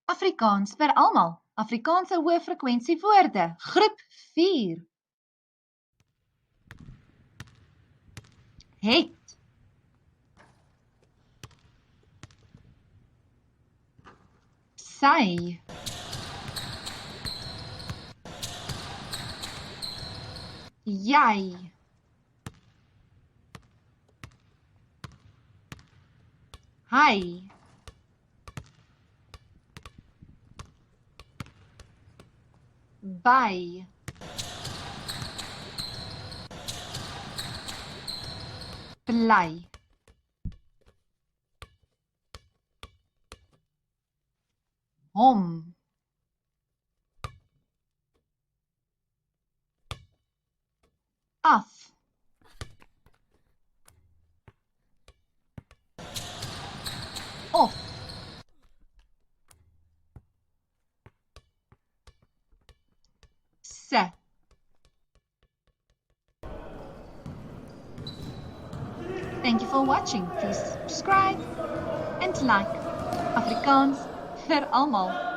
Afrikaans vir almal. Afrikaanse hoëfrekwensie woorde. Groep 4. Het. Sy. Jy. Hy. By. Bly. Hom. Af. Of. Se. Thank you for watching. Please subscribe and like. Afrikaans vir almal.